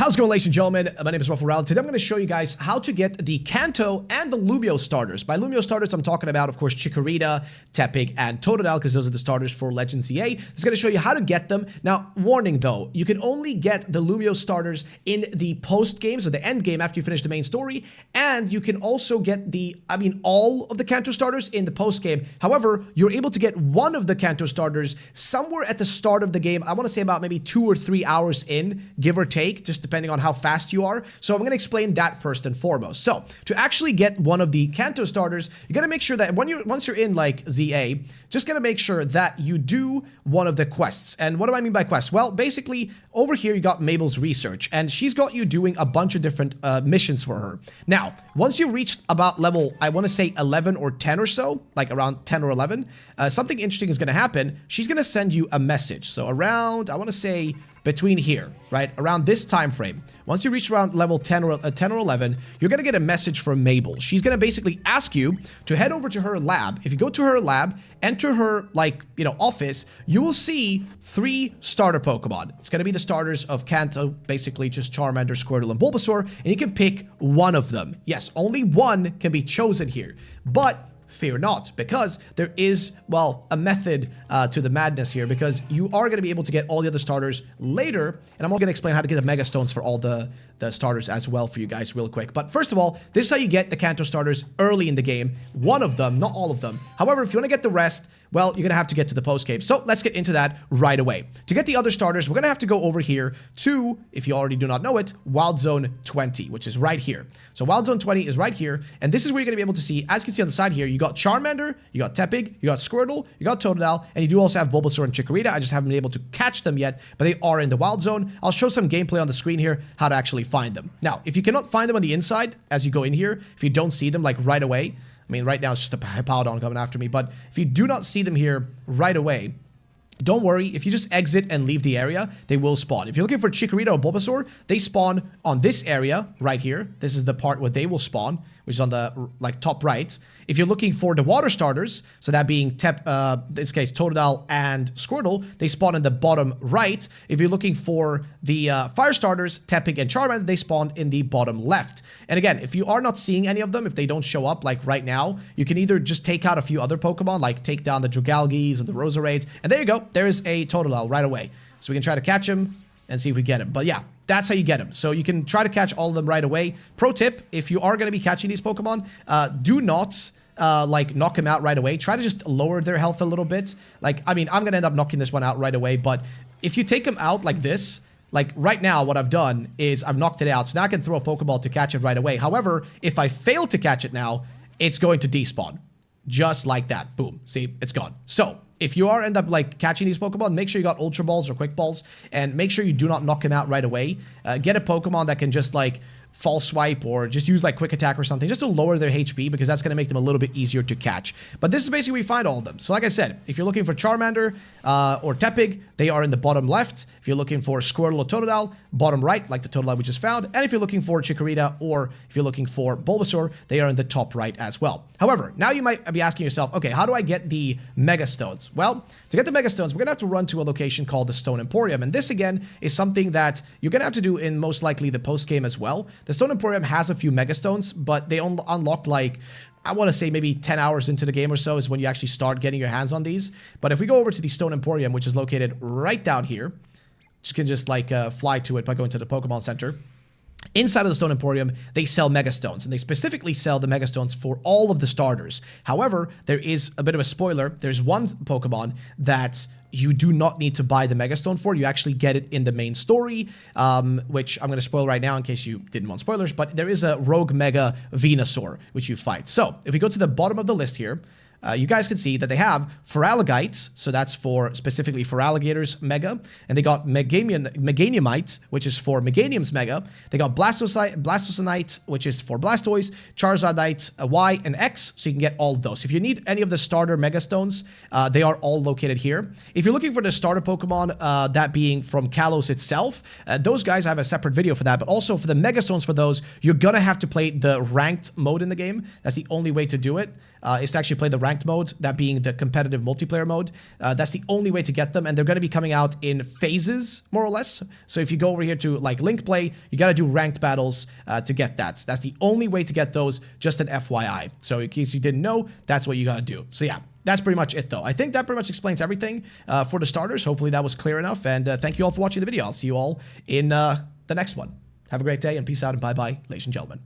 How's it going, ladies and gentlemen? My name is Ruffle. Today I'm going to show you guys how to get the Kanto and the Lumio starters. By Lumio starters, I'm talking about, of course, Chikorita, Tepig, and Totodile, because those are the starters for Legends EA. It's going to show you how to get them. Now, warning though, you can only get the Lumio starters in the post game, so the end game after you finish the main story, and you can also get all of the Kanto starters in the post game. However, you're able to get one of the Kanto starters somewhere at the start of the game. I want to say about maybe 2 or 3 hours in, give or take, just depending on how fast you are. So I'm going to explain that first and foremost. So to actually get one of the Kanto starters, you got to make sure that once you're in like ZA, just got to make sure that you do one of the quests. And what do I mean by quests? Well, basically over here you got Mabel's research, and she's got you doing a bunch of different missions for her. Now, once you've reached about level, I want to say 11 or 10 or so, like around 10 or 11, something interesting is going to happen. She's going to send you a message. So around, I want to say, between here, right, around this time frame, once you reach around level 10 or 11, you're going to get a message from Mabel. She's going to basically ask you to head over to her lab. If you go to her lab, enter her, office, you will see 3 starter Pokemon. It's going to be the starters of Kanto, basically just Charmander, Squirtle, and Bulbasaur, and you can pick one of them. Yes, only one can be chosen here, but fear not, because there is, well, a method to the madness here, because you are going to be able to get all the other starters later, and I'm also going to explain how to get the Mega Stones for all the starters as well for you guys real quick. But first of all, this is how you get the Kanto starters early in the game. One of them, not all of them. However, if you want to get the rest, well, you're going to have to get to the post game. So let's get into that right away. To get the other starters, we're going to have to go over here to, if you already do not know it, Wild Zone 20, which is right here. So Wild Zone 20 is right here, and this is where you're going to be able to see, as you can see on the side here, you got Charmander, you got Tepig, you got Squirtle, you got Totodile, and you do also have Bulbasaur and Chikorita. I just haven't been able to catch them yet, but they are in the Wild Zone. I'll show some gameplay on the screen here, how to actually find them. Now, if you cannot find them on the inside, as you go in here, if you don't see them like right away, I mean, right now it's just a Hippowdon coming after me, but if you do not see them here right away, don't worry. If you just exit and leave the area, they will spawn. If you're looking for Chikorita or Bulbasaur, they spawn on this area right here. This is the part where they will spawn, which is on the top right. If you're looking for the water starters, so that being in this case Totodile and Squirtle, they spawn in the bottom right. If you're looking for the fire starters, Tepig and Charmander, they spawn in the bottom left. And again, if you are not seeing any of them, if they don't show up like right now, you can either just take out a few other Pokemon, like take down the Dragalgis and the Roserades, and there you go. There is a Totodile right away. So we can try to catch him and see if we get him. But yeah, that's how you get him. So you can try to catch all of them right away. Pro tip, if you are going to be catching these Pokemon, do not knock him out right away. Try to just lower their health a little bit. I'm going to end up knocking this one out right away, but if you take him out like this, like right now, what I've done is I've knocked it out. So now I can throw a Pokeball to catch it right away. However, if I fail to catch it now, it's going to despawn. Just like that. Boom. See, it's gone. So if you end up catching these Pokemon, make sure you got Ultra Balls or Quick Balls, and make sure you do not knock him out right away. Get a Pokemon that can just false swipe or just use quick attack or something just to lower their HP, because that's going to make them a little bit easier to catch. But this is basically where you find all of them. So like I said, if you're looking for Charmander or Tepig, they are in the bottom left. If you're looking for Squirtle or Totodile, bottom right, like the Totodile we just found. And if you're looking for Chikorita or if you're looking for Bulbasaur, they are in the top right as well. However, now you might be asking yourself, okay, how do I get the Mega Stones? Well, to get the Mega Stones, we're going to have to run to a location called the Stone Emporium. And this, again, is something that you're going to have to do in most likely the post game as well. The Stone Emporium has a few Mega Stones, but they unlock I want to say maybe 10 hours into the game or so is when you actually start getting your hands on these. But if we go over to the Stone Emporium, which is located right down here, you can just fly to it by going to the Pokemon Center. Inside of the Stone Emporium, they sell Mega Stones, and they specifically sell the Mega Stones for all of the starters. However, there is a bit of a spoiler. There's one Pokemon that you do not need to buy the Mega Stone for. You actually get it in the main story, which I'm going to spoil right now in case you didn't want spoilers, but there is a Rogue Mega Venusaur, which you fight. So, if we go to the bottom of the list here, you guys can see that they have Feraligatr, so that's for specifically for Alligator's Mega, and they got Meganiumite, which is for Meganium's Mega. They got Blastocyte, which is for Blastoise, Charizardite Y and X, so you can get all of those. If you need any of the starter Mega Stones, they are all located here. If you're looking for the starter Pokemon, that being from Kalos itself, those guys, I have a separate video for that, but also for the Mega Stones for those, you're gonna have to play the ranked mode in the game. That's the only way to do it, is to actually play the ranked mode, that being the competitive multiplayer mode. That's the only way to get them, and they're going to be coming out in phases, more or less. So if you go over here to like link play, you got to do ranked battles to get that. That's the only way to get those, just an FYI. So in case you didn't know, that's what you got to do. So yeah, that's pretty much it though. I think that pretty much explains everything for the starters. Hopefully that was clear enough, and thank you all for watching the video. I'll see you all in the next one. Have a great day, and peace out, and bye-bye, ladies and gentlemen.